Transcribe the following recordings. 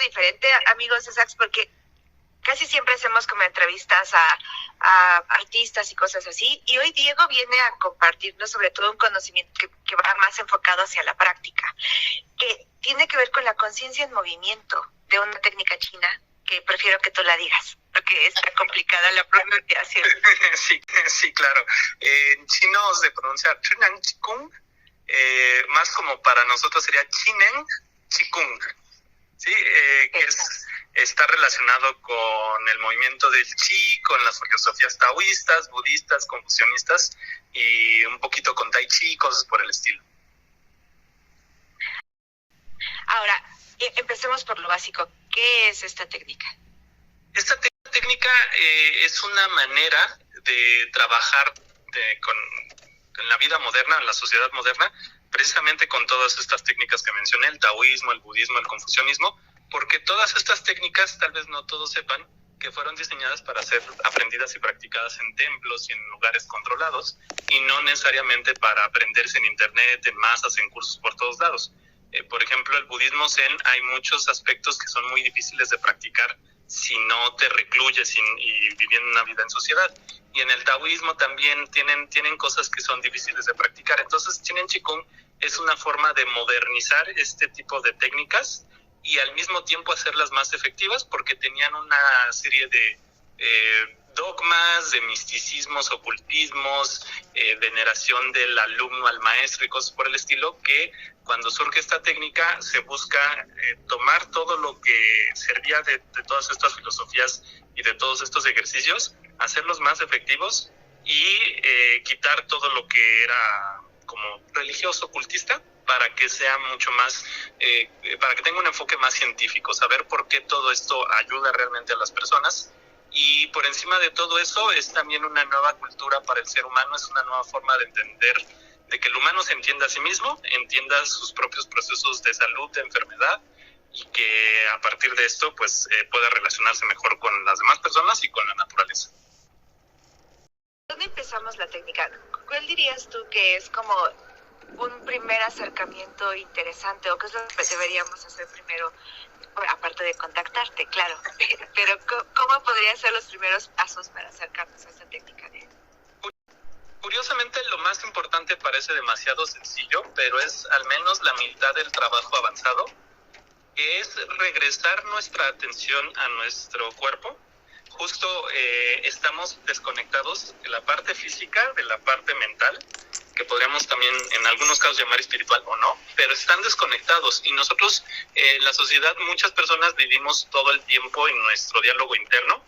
diferente, amigos, Sax, porque casi siempre hacemos como entrevistas a artistas y cosas así, y hoy Diego viene a compartirnos sobre todo un conocimiento que va más enfocado hacia la práctica, que tiene que ver con la conciencia en movimiento de una técnica china, que prefiero que tú la digas, porque está complicada la pronunciación. Sí, claro. En chino se pronuncia Chunang Chikung, más como para nosotros sería Chinen Chikung, ¿sí? Que está relacionado con el movimiento del chi, con las filosofías taoístas, budistas, confucianistas y un poquito con tai chi, cosas por el estilo. Ahora, empecemos por lo básico. ¿Qué es esta técnica? Esta técnica es una manera de trabajar en la vida moderna, en la sociedad moderna, precisamente con todas estas técnicas que mencioné, el taoísmo, el budismo, el confucianismo, porque todas estas técnicas, tal vez no todos sepan, que fueron diseñadas para ser aprendidas y practicadas en templos y en lugares controlados, y no necesariamente para aprenderse en internet, en masas, en cursos por todos lados. Por ejemplo, el budismo zen, hay muchos aspectos que son muy difíciles de practicar si no te recluyes y viviendo una vida en sociedad. Y en el taoísmo también tienen cosas que son difíciles de practicar. Entonces, Chinen Chikung es una forma de modernizar este tipo de técnicas y al mismo tiempo hacerlas más efectivas, porque tenían una serie de dogmas, de misticismos, ocultismos, veneración del alumno al maestro y cosas por el estilo, que cuando surge esta técnica se busca tomar todo lo que servía de todas estas filosofías y de todos estos ejercicios, hacerlos más efectivos y quitar todo lo que era como religioso, ocultista, para que sea mucho más, para que tenga un enfoque más científico, saber por qué todo esto ayuda realmente a las personas. Y por encima de todo eso es también una nueva cultura para el ser humano, es una nueva forma de entender, de que el humano se entienda a sí mismo, entienda sus propios procesos de salud, de enfermedad, y que a partir de esto pues pueda relacionarse mejor con las demás personas y con la naturaleza. ¿Dónde empezamos la técnica? ¿Cuál dirías tú que es como un primer acercamiento interesante, o qué es lo que deberíamos hacer primero, aparte de contactarte, claro, pero cómo podrían ser los primeros pasos para acercarnos a esta técnica? Curiosamente, lo más importante parece demasiado sencillo, pero es al menos la mitad del trabajo avanzado, que es regresar nuestra atención a nuestro cuerpo. Justo estamos desconectados de la parte física, de la parte mental, que podríamos también en algunos casos llamar espiritual o no, pero están desconectados, y nosotros, la sociedad, muchas personas vivimos todo el tiempo en nuestro diálogo interno,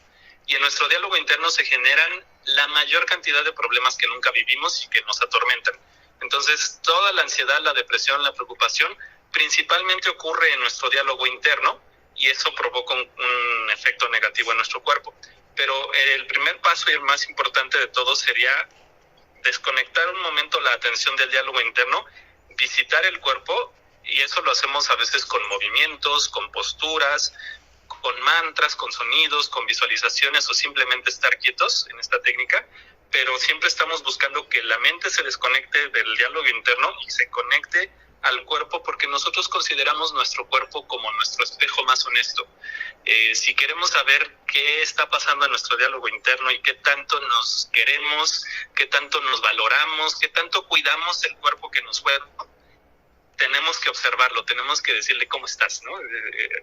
y en nuestro diálogo interno se generan la mayor cantidad de problemas que nunca vivimos y que nos atormentan. Entonces, toda la ansiedad, la depresión, la preocupación, principalmente ocurre en nuestro diálogo interno, y eso provoca un efecto negativo en nuestro cuerpo. Pero el primer paso y el más importante de todo sería desconectar un momento la atención del diálogo interno, visitar el cuerpo, y eso lo hacemos a veces con movimientos, con posturas, con mantras, con sonidos, con visualizaciones, o simplemente estar quietos en esta técnica, pero siempre estamos buscando que la mente se desconecte del diálogo interno y se conecte al cuerpo, porque nosotros consideramos nuestro cuerpo como nuestro espejo más honesto. Si queremos saber qué está pasando en nuestro diálogo interno y qué tanto nos queremos, qué tanto nos valoramos, qué tanto cuidamos el cuerpo que nos fue, tenemos que observarlo, tenemos que decirle cómo estás, ¿no?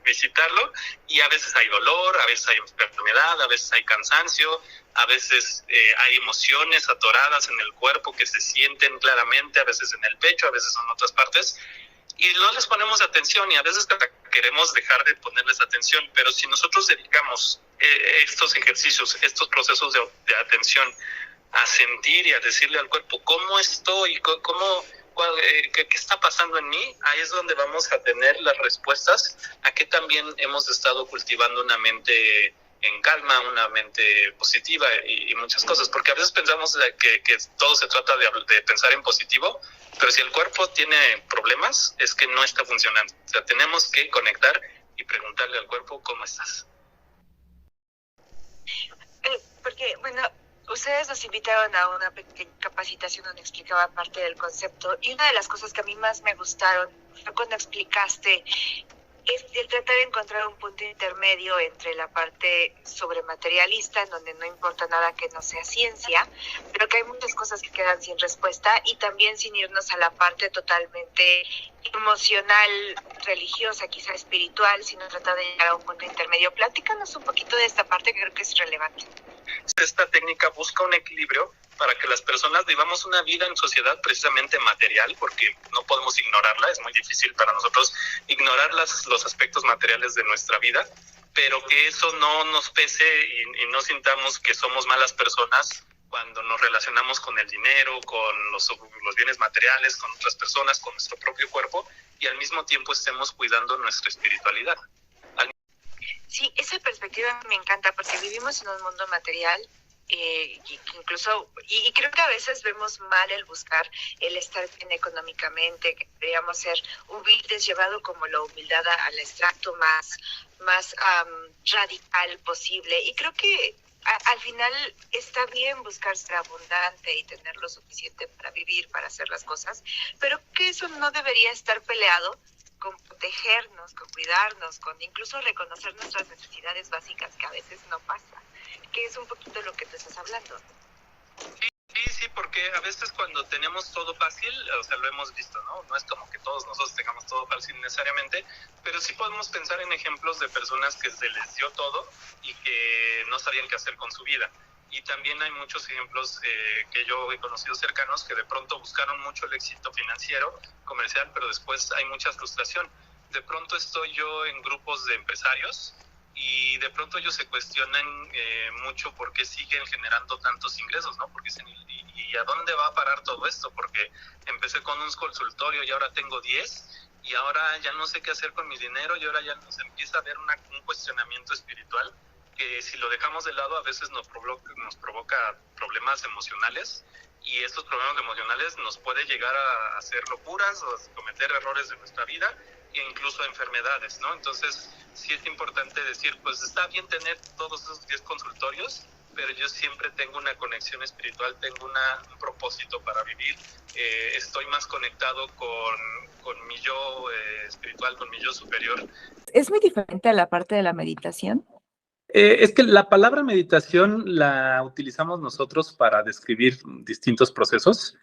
Visitarlo, y a veces hay dolor, a veces hay enfermedad, a veces hay cansancio, a veces hay emociones atoradas en el cuerpo que se sienten claramente, a veces en el pecho, a veces en otras partes, y no les ponemos atención, y a veces queremos dejar de ponerles atención, pero si nosotros dedicamos estos ejercicios, estos procesos de atención a sentir y a decirle al cuerpo cómo estoy, ¿qué está pasando en mí? Ahí es donde vamos a tener las respuestas a que también hemos estado cultivando una mente en calma, una mente positiva y muchas cosas, porque a veces pensamos que todo se trata de pensar en positivo, pero si el cuerpo tiene problemas es que no está funcionando. O sea, tenemos que conectar y preguntarle al cuerpo cómo estás. Porque, bueno, ustedes nos invitaron a una pequeña capacitación donde explicaba parte del concepto, y una de las cosas que a mí más me gustaron fue cuando explicaste es el tratar de encontrar un punto intermedio entre la parte sobrematerialista, en donde no importa nada que no sea ciencia, pero que hay muchas cosas que quedan sin respuesta, y también sin irnos a la parte totalmente emocional, religiosa, quizá espiritual, sino tratar de llegar a un punto intermedio. Platícanos un poquito de esta parte que creo que es relevante. Esta técnica busca un equilibrio para que las personas vivamos una vida en sociedad precisamente material, porque no podemos ignorarla, es muy difícil para nosotros ignorar los aspectos materiales de nuestra vida, pero que eso no nos pese y no sintamos que somos malas personas cuando nos relacionamos con el dinero, con los bienes materiales, con otras personas, con nuestro propio cuerpo, y al mismo tiempo estemos cuidando nuestra espiritualidad. Sí, esa perspectiva me encanta, porque vivimos en un mundo material, incluso, y creo que a veces vemos mal el buscar el estar bien económicamente, que deberíamos ser humildes, llevado como la humildad al extracto más radical posible. Y creo que al final está bien buscar ser abundante y tener lo suficiente para vivir, para hacer las cosas, pero que eso no debería estar peleado con protegernos, con cuidarnos, con incluso reconocer nuestras necesidades básicas, que a veces no pasa, que es un poquito lo que tú estás hablando. Sí, porque a veces cuando tenemos todo fácil, o sea, lo hemos visto, ¿no? No es como que todos nosotros tengamos todo fácil necesariamente, pero sí podemos pensar en ejemplos de personas que se les dio todo y que no sabían qué hacer con su vida. Y también hay muchos ejemplos que yo he conocido cercanos que de pronto buscaron mucho el éxito financiero, comercial, pero después hay mucha frustración. De pronto estoy yo en grupos de empresarios y de pronto ellos se cuestionan mucho por qué siguen generando tantos ingresos, ¿no? Porque dicen, ¿y a dónde va a parar todo esto? Porque empecé con un consultorio y ahora tengo 10 y ahora ya no sé qué hacer con mi dinero, y ahora ya nos empieza a haber un cuestionamiento espiritual que si lo dejamos de lado a veces nos provoca problemas emocionales, y estos problemas emocionales nos puede llegar a hacer locuras o a cometer errores de nuestra vida e incluso enfermedades, ¿no? Entonces sí es importante decir, pues está bien tener todos esos 10 consultorios, pero yo siempre tengo una conexión espiritual, tengo un propósito para vivir, estoy más conectado con mi yo espiritual, con mi yo superior. ¿Es muy diferente a la parte de la meditación? Es que la palabra meditación la utilizamos nosotros para describir distintos procesos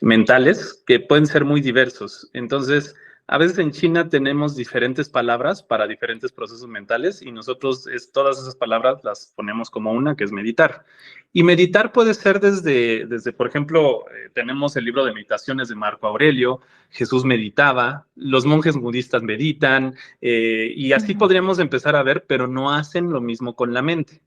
mentales que pueden ser muy diversos. Entonces, a veces en China tenemos diferentes palabras para diferentes procesos mentales y nosotros todas esas palabras las ponemos como una, que es meditar. Y meditar puede ser desde por ejemplo, tenemos el libro de meditaciones de Marco Aurelio, Jesús meditaba, los monjes budistas meditan, y así podríamos empezar a ver, pero no hacen lo mismo con la mente.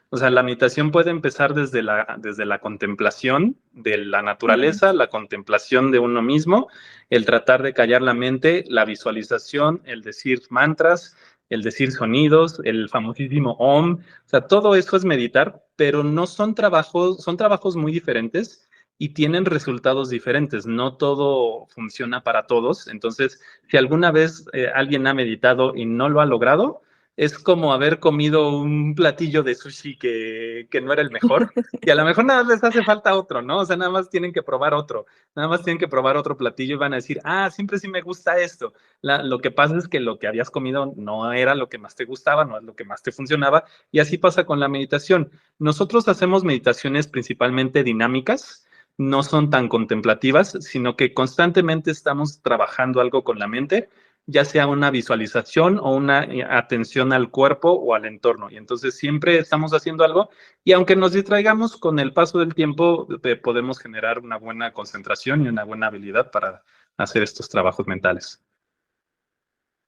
O sea, la meditación puede empezar desde la contemplación de la naturaleza, la contemplación de uno mismo, el tratar de callar la mente, la visualización, el decir mantras, el decir sonidos, el famosísimo Om. O sea, todo eso es meditar, pero no son trabajos muy diferentes y tienen resultados diferentes. No todo funciona para todos. Entonces, si alguna vez alguien ha meditado y no lo ha logrado, es como haber comido un platillo de sushi que no era el mejor, y a lo mejor nada más les hace falta otro, ¿no? O sea, nada más tienen que probar otro, nada más tienen que probar otro platillo y van a decir, siempre sí me gusta esto. Lo que pasa es que lo que habías comido no era lo que más te gustaba, no es lo que más te funcionaba, y así pasa con la meditación. Nosotros hacemos meditaciones principalmente dinámicas, no son tan contemplativas, sino que constantemente estamos trabajando algo con la mente, ya sea una visualización o una atención al cuerpo o al entorno. Y entonces siempre estamos haciendo algo, y aunque nos distraigamos, con el paso del tiempo podemos generar una buena concentración y una buena habilidad para hacer estos trabajos mentales.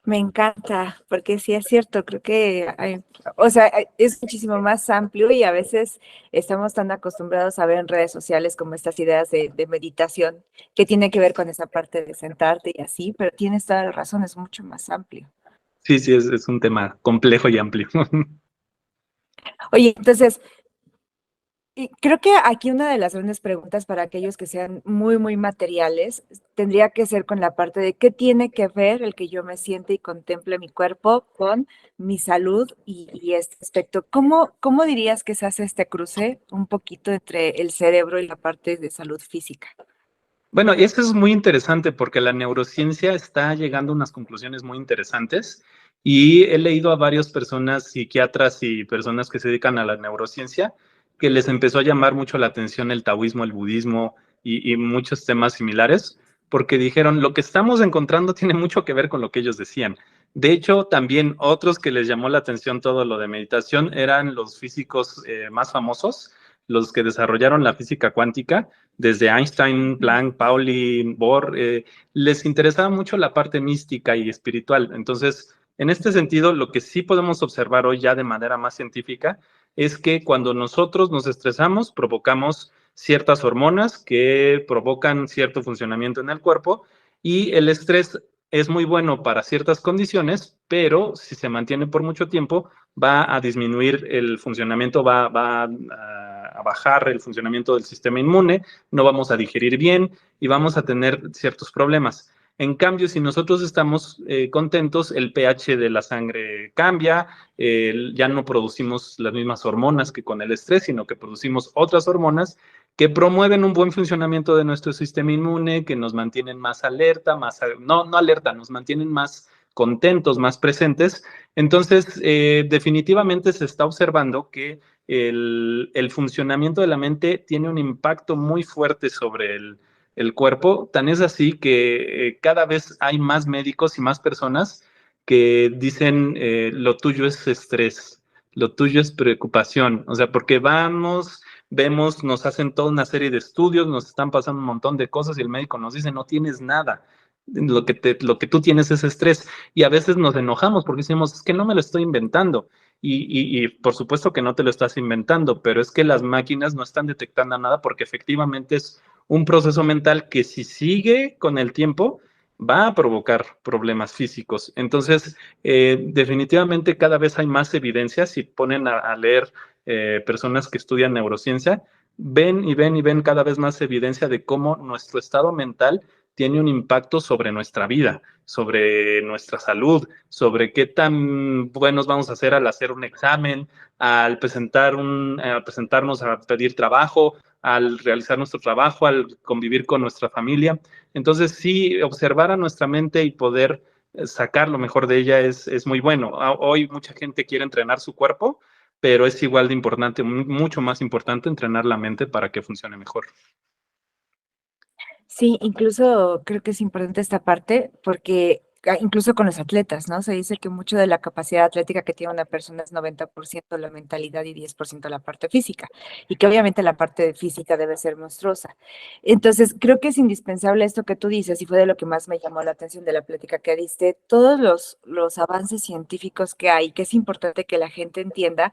Me encanta, porque sí es cierto, creo que es muchísimo más amplio, y a veces estamos tan acostumbrados a ver en redes sociales como estas ideas de meditación que tiene que ver con esa parte de sentarte y así, pero tienes toda la razón, es mucho más amplio. Sí, es un tema complejo y amplio. Oye, entonces, y creo que aquí una de las grandes preguntas para aquellos que sean muy, muy materiales tendría que ser con la parte de qué tiene que ver el que yo me siente y contemple mi cuerpo con mi salud y este aspecto. ¿Cómo dirías que se hace este cruce un poquito entre el cerebro y la parte de salud física? Bueno, y eso es muy interesante porque la neurociencia está llegando a unas conclusiones muy interesantes, Y he leído a varias personas, psiquiatras y personas que se dedican a la neurociencia, que les empezó a llamar mucho la atención el taoísmo, el budismo y muchos temas similares, porque dijeron, lo que estamos encontrando tiene mucho que ver con lo que ellos decían. De hecho, también otros que les llamó la atención todo lo de meditación eran los físicos más famosos, los que desarrollaron la física cuántica, desde Einstein, Planck, Pauli, Bohr, les interesaba mucho la parte mística y espiritual. Entonces, en este sentido, lo que sí podemos observar hoy ya de manera más científica es que cuando nosotros nos estresamos, provocamos ciertas hormonas que provocan cierto funcionamiento en el cuerpo y el estrés es muy bueno para ciertas condiciones, pero si se mantiene por mucho tiempo, va a disminuir el funcionamiento, va a bajar el funcionamiento del sistema inmune, no vamos a digerir bien y vamos a tener ciertos problemas. En cambio, si nosotros estamos contentos, el pH de la sangre cambia, ya no producimos las mismas hormonas que con el estrés, sino que producimos otras hormonas que promueven un buen funcionamiento de nuestro sistema inmune, que nos mantienen más alerta, no alerta, nos mantienen más contentos, más presentes. Entonces, definitivamente se está observando que el funcionamiento de la mente tiene un impacto muy fuerte sobre el cuerpo. Tan es así que cada vez hay más médicos y más personas que dicen lo tuyo es estrés, lo tuyo es preocupación. O sea, porque vemos, nos hacen toda una serie de estudios, nos están pasando un montón de cosas y el médico nos dice no tienes nada. Lo que tú tienes es estrés. Y a veces nos enojamos porque decimos, es que no me lo estoy inventando. Y por supuesto que no te lo estás inventando, pero es que las máquinas no están detectando nada porque efectivamente es un proceso mental que si sigue con el tiempo va a provocar problemas físicos. Entonces, definitivamente cada vez hay más evidencia. Si ponen a leer personas que estudian neurociencia, ven y ven y ven cada vez más evidencia de cómo nuestro estado mental tiene un impacto sobre nuestra vida, sobre nuestra salud, sobre qué tan buenos vamos a ser al hacer un examen, al presentarnos a pedir trabajo, al realizar nuestro trabajo, al convivir con nuestra familia. Entonces, sí, observar a nuestra mente y poder sacar lo mejor de ella es muy bueno. Hoy mucha gente quiere entrenar su cuerpo, pero es igual de importante, mucho más importante entrenar la mente para que funcione mejor. Sí, incluso creo que es importante esta parte porque incluso con los atletas, ¿no? Se dice que mucho de la capacidad atlética que tiene una persona es 90% la mentalidad y 10% la parte física, y que obviamente la parte física debe ser monstruosa. Entonces, creo que es indispensable esto que tú dices, y fue de lo que más me llamó la atención de la plática que diste, todos los avances científicos que hay, que es importante que la gente entienda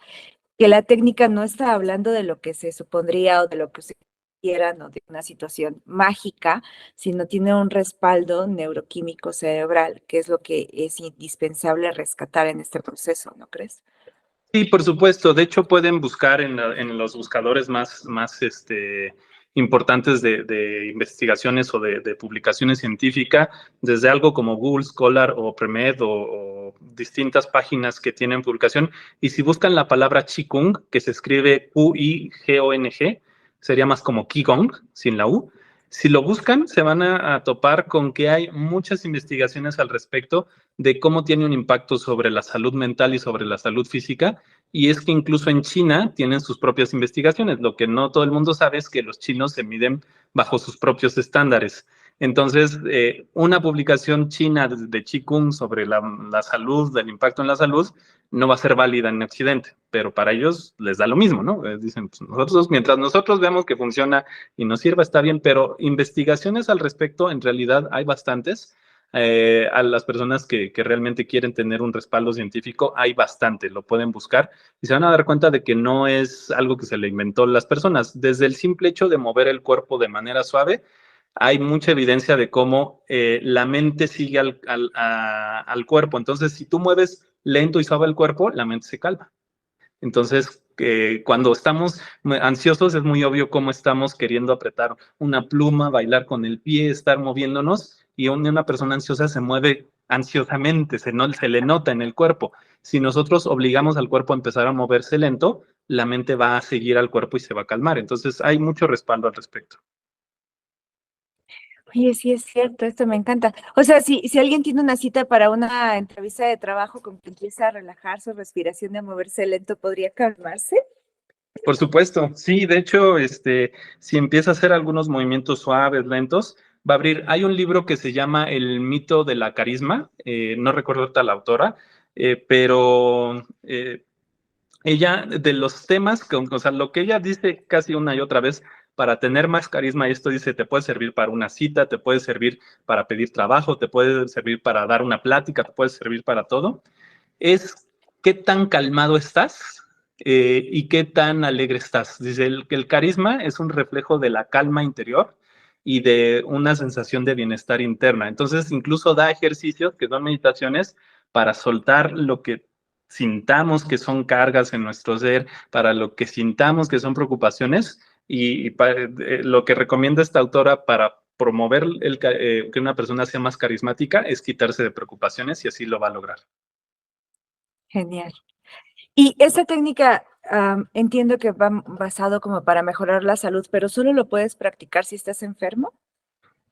que la técnica no está hablando de lo que se supondría o de lo que se quieran o de una situación mágica, sino tiene un respaldo neuroquímico cerebral, que es lo que es indispensable rescatar en este proceso, ¿no crees? Sí, por supuesto. De hecho, pueden buscar en los buscadores más importantes de investigaciones o de publicaciones científicas, desde algo como Google Scholar o PubMed o distintas páginas que tienen publicación. Y si buscan la palabra Qigong, que se escribe Qigong, sería más como Qigong, sin la U. Si lo buscan, se van a topar con que hay muchas investigaciones al respecto de cómo tiene un impacto sobre la salud mental y sobre la salud física. Y es que incluso en China tienen sus propias investigaciones. Lo que no todo el mundo sabe es que los chinos se miden bajo sus propios estándares. Entonces, una publicación china de Qigong sobre la salud, del impacto en la salud, no va a ser válida en Occidente, pero para ellos les da lo mismo, ¿no? Dicen, pues mientras nosotros veamos que funciona y nos sirva, está bien, pero investigaciones al respecto, en realidad hay bastantes. A las personas que realmente quieren tener un respaldo científico, hay bastante, lo pueden buscar y se van a dar cuenta de que no es algo que se le inventó las personas. Desde el simple hecho de mover el cuerpo de manera suave, hay mucha evidencia de cómo la mente sigue al cuerpo. Entonces, si tú mueves lento y suave el cuerpo, la mente se calma. Entonces, cuando estamos ansiosos es muy obvio cómo estamos queriendo apretar una pluma, bailar con el pie, estar moviéndonos, y una persona ansiosa se mueve ansiosamente, se le nota en el cuerpo. Si nosotros obligamos al cuerpo a empezar a moverse lento, la mente va a seguir al cuerpo y se va a calmar. Entonces, hay mucho respaldo al respecto. Oye, sí es cierto, esto me encanta. O sea, si alguien tiene una cita para una entrevista de trabajo con que empieza a relajar su respiración y a moverse lento, ¿podría calmarse? Por supuesto, sí, de hecho, si empieza a hacer algunos movimientos suaves, lentos, va a abrir. Hay un libro que se llama El mito de la carisma, no recuerdo ahorita la autora, pero ella, de los temas, o sea, lo que ella dice casi una y otra vez, para tener más carisma, y esto dice, te puede servir para una cita, te puede servir para pedir trabajo, te puede servir para dar una plática, te puede servir para todo, es qué tan calmado estás y qué tan alegre estás. Dice que el carisma es un reflejo de la calma interior y de una sensación de bienestar interna. Entonces, incluso da ejercicios que son meditaciones para soltar lo que sintamos que son cargas en nuestro ser, para lo que sintamos que son preocupaciones lo que recomienda esta autora para promover que una persona sea más carismática es quitarse de preocupaciones y así lo va a lograr. Genial. Y esta técnica, entiendo que va basado como para mejorar la salud, pero ¿solo lo puedes practicar si estás enfermo?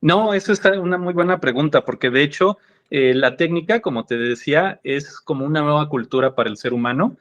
No, eso es una muy buena pregunta, porque de hecho la técnica, como te decía, es como una nueva cultura para el ser humano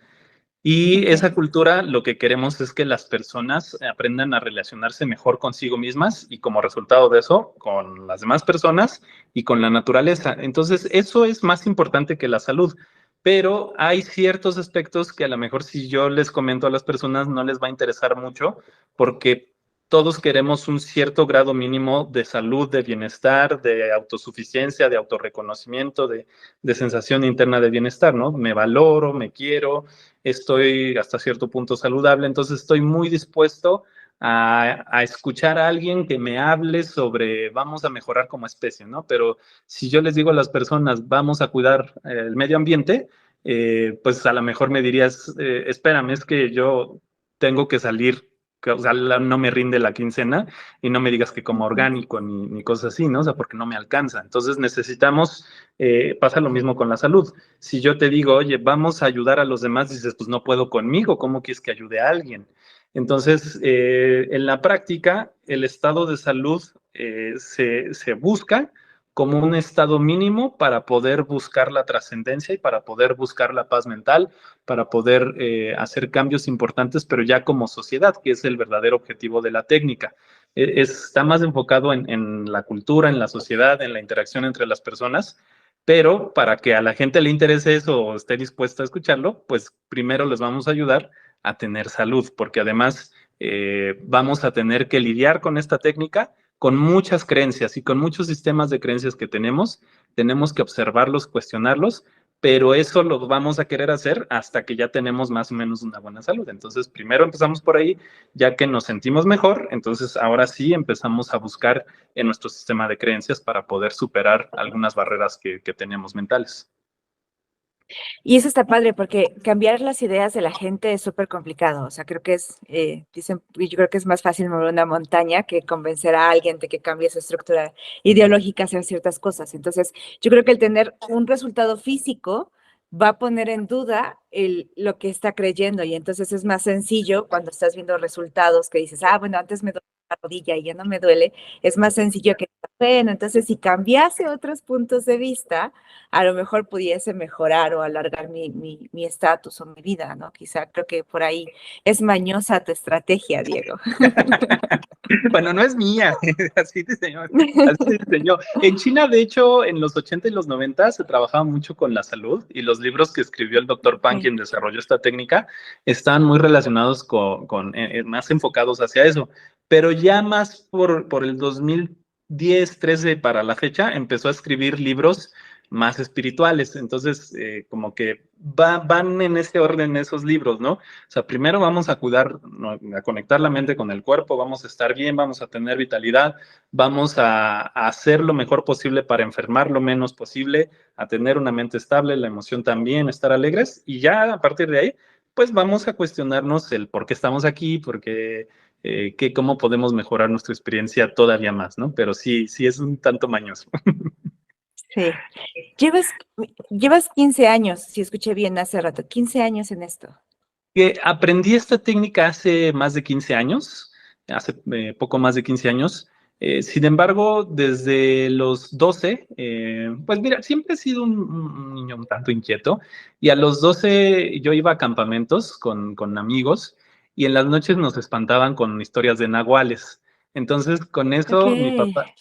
y Okay. esa cultura lo que queremos es que las personas aprendan a relacionarse mejor consigo mismas y como resultado de eso, con las demás personas y con la naturaleza. Entonces, eso es más importante que la salud. Pero hay ciertos aspectos que a lo mejor si yo les comento a las personas no les va a interesar mucho porque todos queremos un cierto grado mínimo de salud, de bienestar, de autosuficiencia, de autorreconocimiento, de sensación interna de bienestar, ¿no? Me valoro, me quiero, estoy hasta cierto punto saludable, entonces estoy muy dispuesto a escuchar a alguien que me hable sobre vamos a mejorar como especie, ¿no? Pero si yo les digo a las personas vamos a cuidar el medio ambiente, pues a lo mejor me dirías, espérame, es que yo tengo que salir, o sea, no me rinde la quincena y no me digas que como orgánico ni cosas así, ¿no? O sea, porque no me alcanza. Entonces necesitamos, pasa lo mismo con la salud. Si yo te digo, oye, vamos a ayudar a los demás, dices, pues no puedo conmigo, ¿cómo quieres que ayude a alguien? Entonces, en la práctica, el estado de salud se busca como un estado mínimo para poder buscar la trascendencia y para poder buscar la paz mental, para poder hacer cambios importantes, pero ya como sociedad, que es el verdadero objetivo de la técnica. Está más enfocado en la cultura, en la sociedad, en la interacción entre las personas, pero para que a la gente le interese eso o esté dispuesta a escucharlo, pues primero les vamos a ayudar a tener salud, porque además vamos a tener que lidiar con esta técnica con muchas creencias y con muchos sistemas de creencias que tenemos que observarlos, cuestionarlos, pero eso lo vamos a querer hacer hasta que ya tenemos más o menos una buena salud. Entonces, primero empezamos por ahí, ya que nos sentimos mejor, entonces ahora sí empezamos a buscar en nuestro sistema de creencias para poder superar algunas barreras que tenemos mentales. Y eso está padre porque cambiar las ideas de la gente es súper complicado. O sea, creo que yo creo que es más fácil mover una montaña que convencer a alguien de que cambie su estructura ideológica hacia ciertas cosas. Entonces, yo creo que el tener un resultado físico va a poner en duda lo que está creyendo. Y entonces es más sencillo cuando estás viendo resultados que dices, bueno, antes me dolía la rodilla y ya no me duele. Es más sencillo que, bueno, entonces si cambiase otros puntos de vista, a lo mejor pudiese mejorar o alargar mi estatus o mi vida, ¿no? Quizá creo que por ahí es mañosa tu estrategia, Diego. Bueno, no es mía, así diseñó. En China, de hecho, en los 80 y los 90 se trabajaba mucho con la salud y los libros que escribió el doctor Pan, quien desarrolló esta técnica, están muy relacionados más enfocados hacia eso. Pero ya más por el 2010, 13 para la fecha, empezó a escribir libros más espirituales. Entonces, como que van en ese orden esos libros, ¿no? O sea, primero vamos a cuidar, a conectar la mente con el cuerpo, vamos a estar bien, vamos a tener vitalidad, vamos a hacer lo mejor posible para enfermar lo menos posible, a tener una mente estable, la emoción también, estar alegres, y ya a partir de ahí, pues vamos a cuestionarnos el por qué estamos aquí, cómo podemos mejorar nuestra experiencia todavía más, ¿no? Pero sí es un tanto mañoso. Sí. Llevas 15 años, si escuché bien hace rato, 15 años en esto. Aprendí esta técnica hace más de 15 años, hace poco más de 15 años. Sin embargo, desde los 12, pues mira, siempre he sido un niño un tanto inquieto y a los 12 yo iba a campamentos con amigos y en las noches nos espantaban con historias de nahuales. Entonces, con Ok, eso,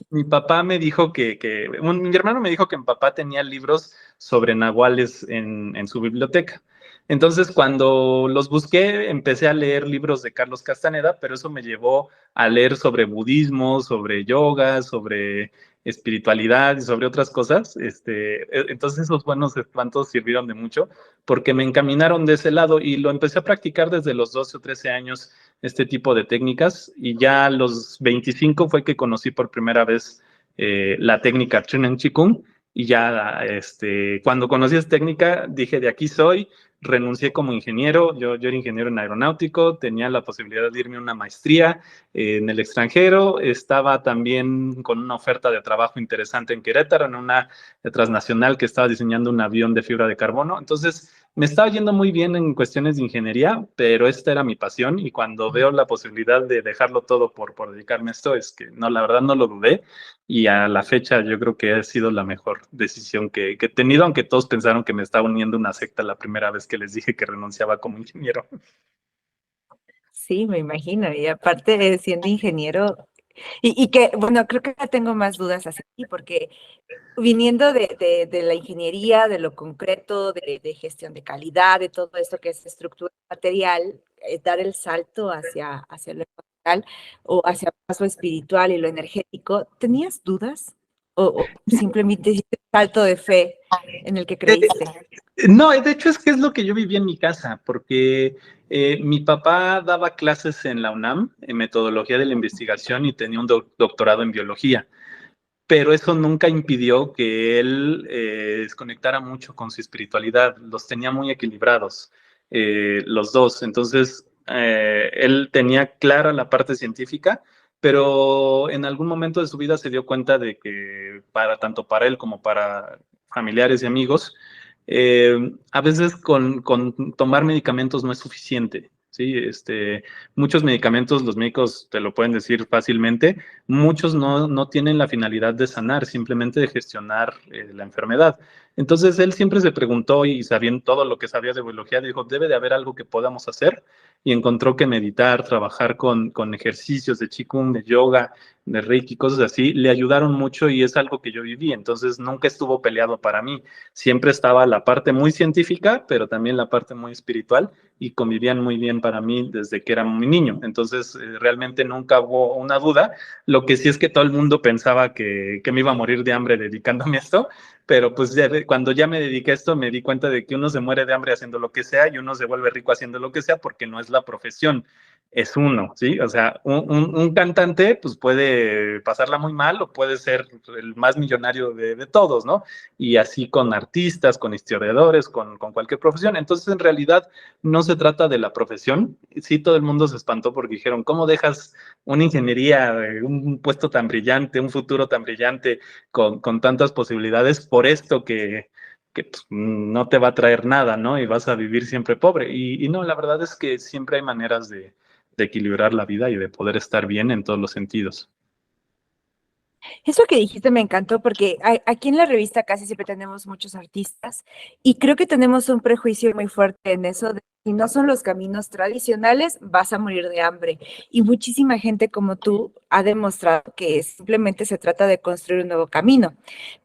mi papá me dijo mi hermano me dijo que mi papá tenía libros sobre nahuales en su biblioteca. Entonces, cuando los busqué, empecé a leer libros de Carlos Castaneda, pero eso me llevó a leer sobre budismo, sobre yoga, sobre espiritualidad y sobre otras cosas. Entonces, esos buenos espantos sirvieron de mucho porque me encaminaron de ese lado y lo empecé a practicar desde los 12 o 13 años, este tipo de técnicas, y ya a los 25 fue que conocí por primera vez la técnica Chunen Chikung, y ya cuando conocí esta técnica dije, de aquí soy. Renuncié como ingeniero, yo era ingeniero en aeronáutico, tenía la posibilidad de irme a una maestría en el extranjero, estaba también con una oferta de trabajo interesante en Querétaro, en una transnacional que estaba diseñando un avión de fibra de carbono. Entonces, me estaba yendo muy bien en cuestiones de ingeniería, pero esta era mi pasión, y cuando veo la posibilidad de dejarlo todo por dedicarme a esto, es que no, la verdad no lo dudé, y a la fecha yo creo que ha sido la mejor decisión que he tenido, aunque todos pensaron que me estaba uniendo una secta la primera vez que les dije que renunciaba como ingeniero. sí, me imagino. Y aparte de siendo ingeniero, y que, bueno, creo que ya tengo más dudas así, porque viniendo de la ingeniería, de lo concreto, de gestión de calidad, de todo esto que es estructura material, dar el salto hacia lo emocional o hacia más lo espiritual y lo energético, ¿tenías dudas? ¿O simplemente hiciste un salto de fe en el que creíste? No, de hecho es que es lo que yo viví en mi casa, porque mi papá daba clases en la UNAM, en metodología de la investigación, y tenía un doctorado en biología, pero eso nunca impidió que él desconectara mucho con su espiritualidad, los tenía muy equilibrados, los dos. Entonces, él tenía clara la parte científica, pero en algún momento de su vida se dio cuenta de que tanto para él como para familiares y amigos, a veces con tomar medicamentos no es suficiente. Sí, muchos medicamentos, los médicos te lo pueden decir fácilmente, muchos no tienen la finalidad de sanar, simplemente de gestionar la enfermedad. Entonces él siempre se preguntó, y sabiendo todo lo que sabía de biología, dijo, debe de haber algo que podamos hacer, y encontró que meditar, trabajar con ejercicios de Qigong, de yoga, de Reiki, cosas así, le ayudaron mucho, y es algo que yo viví. Entonces nunca estuvo peleado para mí, siempre estaba la parte muy científica, pero también la parte muy espiritual, y convivían muy bien para mí desde que era muy niño. Entonces, realmente nunca hubo una duda. Lo que sí es que todo el mundo pensaba que me iba a morir de hambre dedicándome a esto, pero pues cuando ya me dediqué a esto, me di cuenta de que uno se muere de hambre haciendo lo que sea, y uno se vuelve rico haciendo lo que sea, porque no es la profesión, es uno, ¿sí? O sea, un cantante pues puede pasarla muy mal o puede ser el más millonario de todos, ¿no? Y así con artistas, con historiadores, con cualquier profesión. Entonces, en realidad, no se trata de la profesión. Sí, todo el mundo se espantó porque dijeron, ¿cómo dejas una ingeniería, un puesto tan brillante, un futuro tan brillante, con tantas posibilidades, por esto que pues, no te va a traer nada, ¿no? Y vas a vivir siempre pobre. Y no, la verdad es que siempre hay maneras de equilibrar la vida y de poder estar bien en todos los sentidos. Eso que dijiste me encantó porque aquí en la revista casi siempre tenemos muchos artistas y creo que tenemos un prejuicio muy fuerte en eso de si no son los caminos tradicionales, vas a morir de hambre. Y muchísima gente como tú ha demostrado que simplemente se trata de construir un nuevo camino.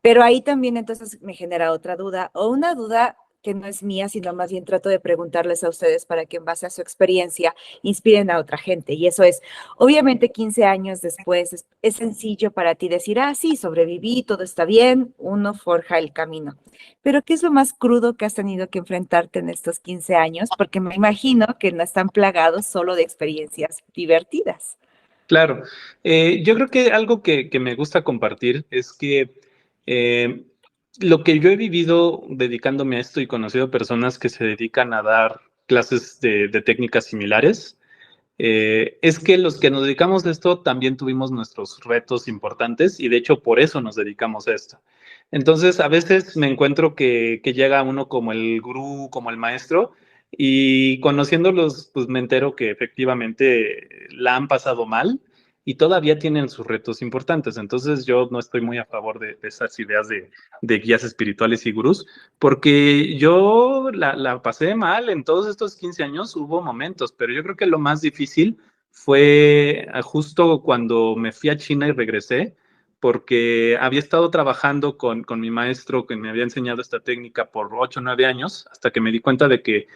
Pero ahí también entonces me genera otra duda o una duda que no es mía, sino más bien trato de preguntarles a ustedes para que en base a su experiencia inspiren a otra gente. Y eso es, obviamente 15 años después es sencillo para ti decir, ah, sí, sobreviví, todo está bien, uno forja el camino. Pero ¿qué es lo más crudo que has tenido que enfrentarte en estos 15 años? Porque me imagino que no están plagados solo de experiencias divertidas. Claro, yo creo que algo que me gusta compartir es que eh, lo que yo he vivido dedicándome a esto y conocido personas que se dedican a dar clases de técnicas similares, es que los que nos dedicamos a esto también tuvimos nuestros retos importantes, y de hecho por eso nos dedicamos a esto. Entonces, a veces me encuentro que llega uno como el gurú, como el maestro, y conociéndolos, pues me entero que efectivamente la han pasado mal, y todavía tienen sus retos importantes. Entonces yo no estoy muy a favor de esas ideas de guías espirituales y gurús, porque yo la pasé mal en todos estos 15 años, hubo momentos, pero yo creo que lo más difícil fue justo cuando me fui a China y regresé, porque había estado trabajando con mi maestro que me había enseñado esta técnica por 8 o 9 años, hasta que me di cuenta de que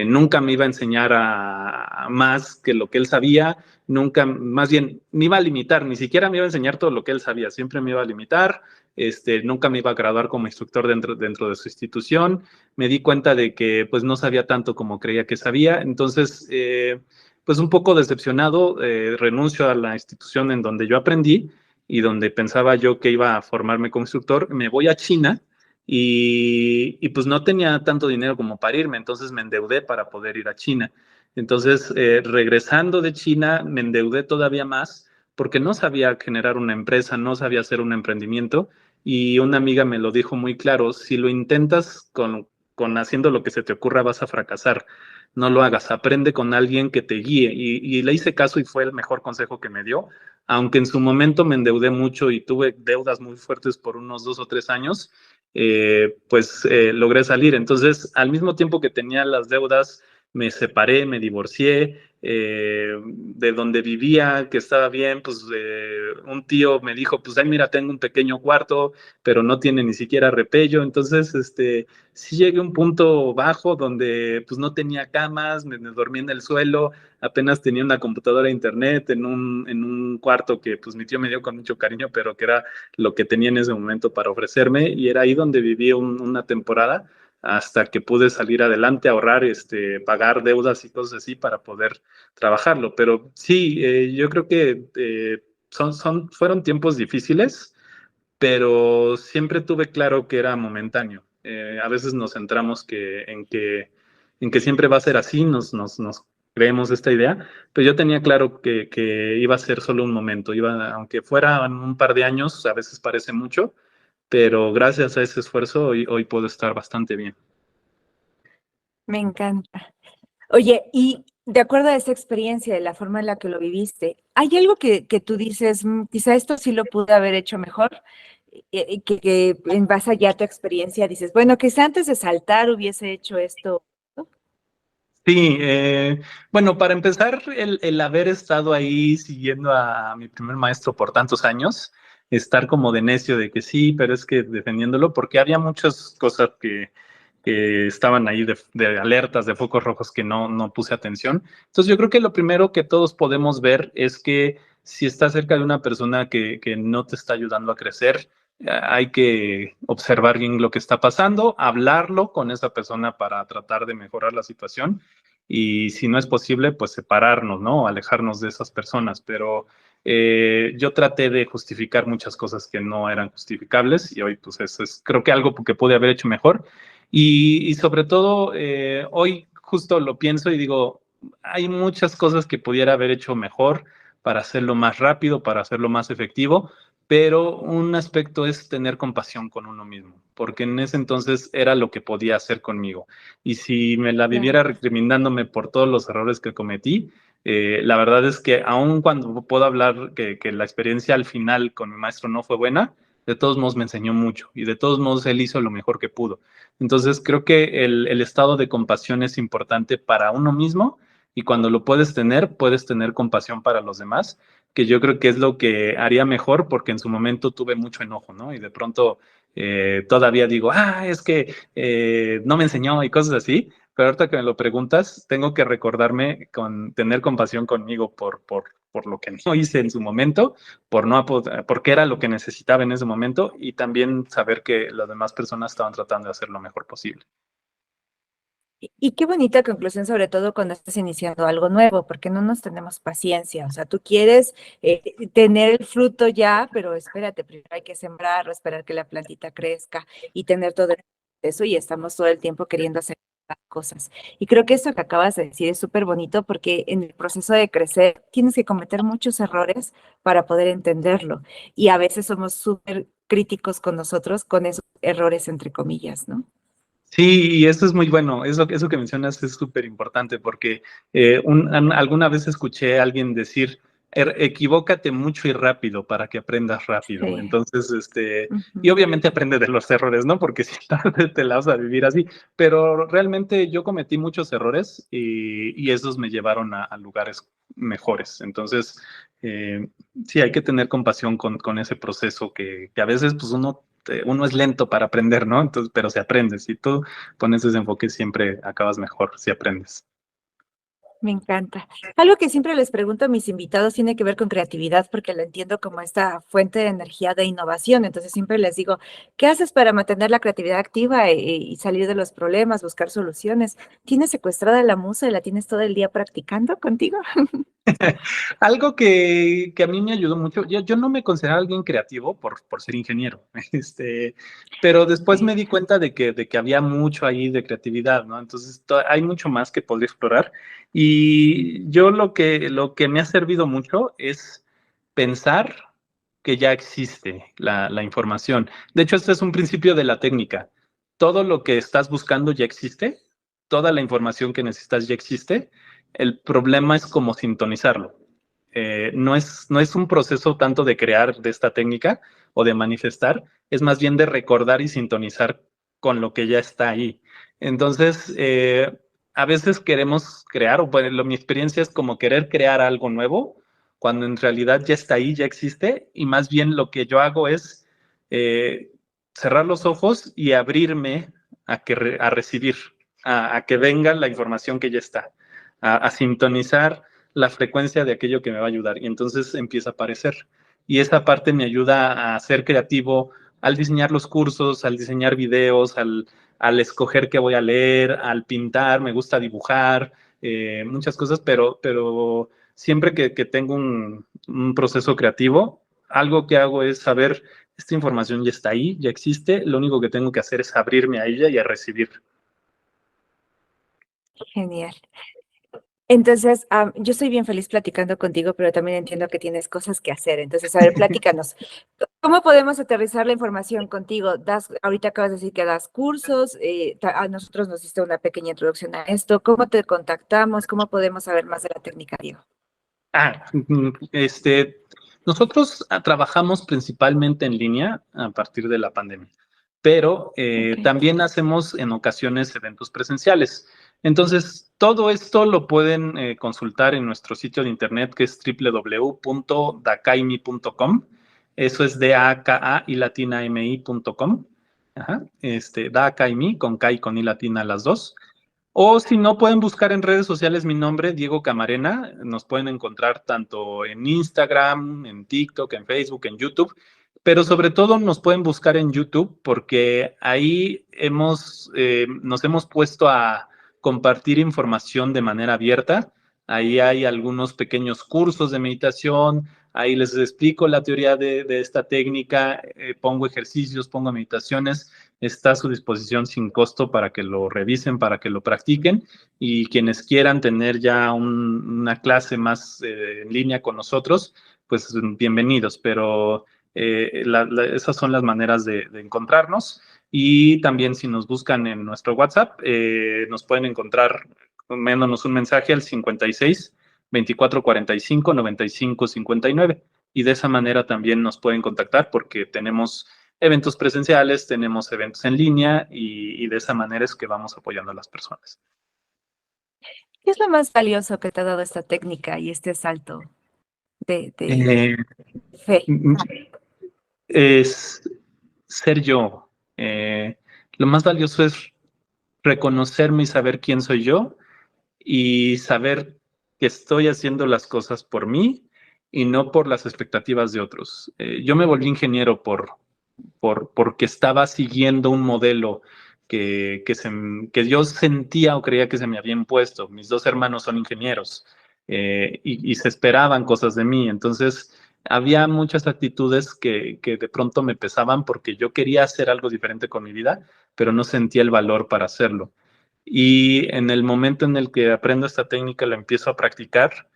nunca me iba a enseñar a más que lo que él sabía, nunca, más bien, me iba a limitar, ni siquiera me iba a enseñar todo lo que él sabía, siempre me iba a limitar, nunca me iba a graduar como instructor dentro de su institución, me di cuenta de que pues no sabía tanto como creía que sabía, entonces pues un poco decepcionado, renuncio a la institución en donde yo aprendí y donde pensaba yo que iba a formarme como instructor, me voy a China y pues no tenía tanto dinero como para irme, entonces me endeudé para poder ir a China. Entonces, regresando de China, me endeudé todavía más porque no sabía generar una empresa, no sabía hacer un emprendimiento y una amiga me lo dijo muy claro, si lo intentas con haciendo lo que se te ocurra vas a fracasar, no lo hagas, aprende con alguien que te guíe y le hice caso y fue el mejor consejo que me dio, aunque en su momento me endeudé mucho y tuve deudas muy fuertes por unos 2 o 3 años, pues logré salir. Entonces, al mismo tiempo que tenía las deudas, me separé, me divorcié, de donde vivía, que estaba bien, pues un tío me dijo, pues ay, mira, tengo un pequeño cuarto, pero no tiene ni siquiera repello, entonces, sí llegué a un punto bajo donde pues no tenía camas, me dormí en el suelo, apenas tenía una computadora e internet en un cuarto que pues mi tío me dio con mucho cariño, pero que era lo que tenía en ese momento para ofrecerme, y era ahí donde viví una temporada hasta que pude salir adelante, ahorrar, pagar deudas y cosas así para poder trabajarlo. Pero sí, yo creo que fueron tiempos difíciles, pero siempre tuve claro que era momentáneo. A veces nos centramos en que siempre va a ser así, nos creemos esta idea, pero yo tenía claro que iba a ser solo un momento, aunque fuera un par de años, a veces parece mucho, pero gracias a ese esfuerzo hoy puedo estar bastante bien. Me encanta. Oye, y de acuerdo a esa experiencia, de la forma en la que lo viviste, ¿hay algo que tú dices, quizá esto sí lo pude haber hecho mejor? Que en base a ya tu experiencia dices, bueno, quizá antes de saltar hubiese hecho esto, ¿no? Sí, bueno, para empezar, el haber estado ahí siguiendo a mi primer maestro por tantos años, estar como de necio de que sí, pero es que defendiéndolo, porque había muchas cosas que estaban ahí de alertas, de focos rojos que no puse atención. Entonces yo creo que lo primero que todos podemos ver es que si estás cerca de una persona que no te está ayudando a crecer, hay que observar bien lo que está pasando, hablarlo con esa persona para tratar de mejorar la situación y si no es posible, pues separarnos, ¿no? Alejarnos de esas personas, pero yo traté de justificar muchas cosas que no eran justificables y hoy pues eso es creo que algo que pude haber hecho mejor y sobre todo hoy justo lo pienso y digo, hay muchas cosas que pudiera haber hecho mejor para hacerlo más rápido, para hacerlo más efectivo, pero un aspecto es tener compasión con uno mismo, porque en ese entonces era lo que podía hacer conmigo. Y si me la viviera recriminándome por todos los errores que cometí, la verdad es que aun cuando puedo hablar que la experiencia al final con mi maestro no fue buena, de todos modos me enseñó mucho y de todos modos él hizo lo mejor que pudo. Entonces creo que el estado de compasión es importante para uno mismo y cuando lo puedes tener compasión para los demás, que yo creo que es lo que haría mejor porque en su momento tuve mucho enojo, ¿no? Y de pronto todavía digo, es que no me enseñó y cosas así, pero ahorita que me lo preguntas, tengo que recordarme tener compasión conmigo por lo que no hice en su momento, porque era lo que necesitaba en ese momento y también saber que las demás personas estaban tratando de hacer lo mejor posible. Y qué bonita conclusión, sobre todo cuando estás iniciando algo nuevo, porque no nos tenemos paciencia. O sea, tú quieres tener el fruto ya, pero espérate, primero hay que sembrarlo, esperar que la plantita crezca y tener todo eso y estamos todo el tiempo queriendo hacer cosas. Y creo que esto que acabas de decir es súper bonito porque en el proceso de crecer tienes que cometer muchos errores para poder entenderlo. Y a veces somos súper críticos con nosotros con esos errores, entre comillas, ¿no? Sí, y eso es muy bueno. Eso que mencionas es súper importante porque alguna vez escuché a alguien decir, equivócate mucho y rápido para que aprendas rápido. Sí. Entonces, y obviamente aprende de los errores, ¿no? Porque si tarde te la vas a vivir así. Pero realmente yo cometí muchos errores y esos me llevaron a lugares mejores. Entonces, sí, hay que tener compasión con ese proceso que a veces pues uno es lento para aprender, ¿no? Entonces, pero se aprende. Si tú pones ese enfoque, siempre acabas mejor si aprendes. Me encanta. Algo que siempre les pregunto a mis invitados tiene que ver con creatividad, porque lo entiendo como esta fuente de energía de innovación. Entonces siempre les digo, ¿qué haces para mantener la creatividad activa y salir de los problemas, buscar soluciones? ¿Tienes secuestrada la musa y la tienes todo el día practicando contigo? Algo que a mí me ayudó mucho, yo no me consideraba alguien creativo por ser ingeniero, pero después me di cuenta de que había mucho ahí de creatividad, ¿no? Entonces hay mucho más que podría explorar y yo lo que me ha servido mucho es pensar que ya existe la información. De hecho, este es un principio de la técnica. Todo lo que estás buscando ya existe, toda la información que necesitas ya existe. El problema es cómo sintonizarlo. No es un proceso tanto de crear de esta técnica o de manifestar, es más bien de recordar y sintonizar con lo que ya está ahí. Entonces, a veces queremos crear, o bueno, mi experiencia es como querer crear algo nuevo, cuando en realidad ya está ahí, ya existe, y más bien lo que yo hago es cerrar los ojos y abrirme a recibir, a que venga la información que ya está, a sintonizar la frecuencia de aquello que me va a ayudar. Y entonces empieza a aparecer. Y esa parte me ayuda a ser creativo al diseñar los cursos, al diseñar videos, al escoger qué voy a leer, al pintar, me gusta dibujar, muchas cosas, pero siempre que tengo un proceso creativo, algo que hago es saber, esta información ya está ahí, ya existe, lo único que tengo que hacer es abrirme a ella y a recibir. Genial. Entonces, yo estoy bien feliz platicando contigo, pero también entiendo que tienes cosas que hacer. Entonces, a ver, platícanos. ¿Cómo podemos aterrizar la información contigo? Ahorita acabas de decir que das cursos, a nosotros nos hiciste una pequeña introducción a esto. ¿Cómo te contactamos? ¿Cómo podemos saber más de la técnica, Diego? Nosotros trabajamos principalmente en línea a partir de la pandemia, pero también hacemos en ocasiones eventos presenciales. Entonces, todo esto lo pueden consultar en nuestro sitio de internet que es www.dakaimi.com. Eso es DAKA y latina mi.com. Dakaimi con K y con I latina las dos. O si no, pueden buscar en redes sociales mi nombre, Diego Camarena. Nos pueden encontrar tanto en Instagram, en TikTok, en Facebook, en YouTube, pero sobre todo nos pueden buscar en YouTube porque ahí nos hemos puesto a compartir información de manera abierta. Ahí hay algunos pequeños cursos de meditación, ahí les explico la teoría de esta técnica, pongo ejercicios, pongo meditaciones. Está a su disposición sin costo para que lo revisen, para que lo practiquen y quienes quieran tener ya una clase más en línea con nosotros, pues bienvenidos, pero esas son las maneras de encontrarnos y también si nos buscan en nuestro WhatsApp, nos pueden encontrar enviándonos un mensaje al 56 24 45 95 59 y de esa manera también nos pueden contactar porque tenemos eventos presenciales, tenemos eventos en línea y de esa manera es que vamos apoyando a las personas. ¿Qué es lo más valioso que te ha dado esta técnica y este salto de fe? Es ser yo. Lo más valioso es reconocerme y saber quién soy yo y saber que estoy haciendo las cosas por mí y no por las expectativas de otros. Yo me volví ingeniero porque estaba siguiendo un modelo que yo sentía o creía que se me había impuesto. Mis dos hermanos son ingenieros y se esperaban cosas de mí. Entonces, había muchas actitudes que de pronto me pesaban porque yo quería hacer algo diferente con mi vida, pero no sentía el valor para hacerlo. Y en el momento en el que aprendo esta técnica, la empiezo a practicar,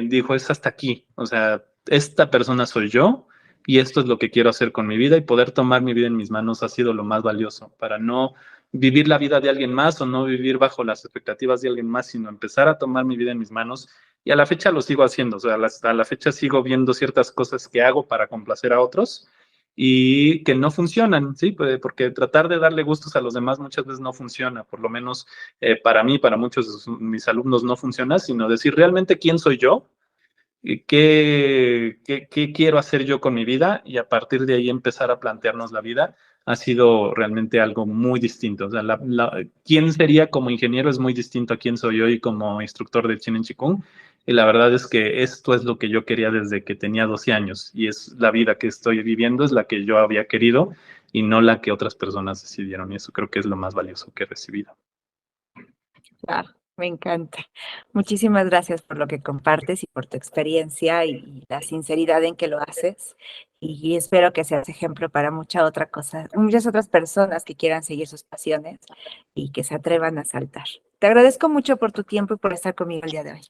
dijo, es hasta aquí. O sea, esta persona soy yo y esto es lo que quiero hacer con mi vida y poder tomar mi vida en mis manos ha sido lo más valioso para no vivir la vida de alguien más o no vivir bajo las expectativas de alguien más, sino empezar a tomar mi vida en mis manos y a la fecha lo sigo haciendo, o sea, a la fecha sigo viendo ciertas cosas que hago para complacer a otros y que no funcionan, ¿sí? Porque tratar de darle gustos a los demás muchas veces no funciona, por lo menos para mí, para muchos de mis alumnos no funciona, sino decir realmente quién soy yo, qué quiero hacer yo con mi vida y a partir de ahí empezar a plantearnos la vida ha sido realmente algo muy distinto. O sea, quién sería como ingeniero es muy distinto a quién soy hoy como instructor de Chin en Chikung. Y la verdad es que esto es lo que yo quería desde que tenía 12 años y es la vida que estoy viviendo, es la que yo había querido y no la que otras personas decidieron. Y eso creo que es lo más valioso que he recibido. Claro, me encanta. Muchísimas gracias por lo que compartes y por tu experiencia y la sinceridad en que lo haces. Y espero que seas ejemplo para muchas otras personas que quieran seguir sus pasiones y que se atrevan a saltar. Te agradezco mucho por tu tiempo y por estar conmigo el día de hoy.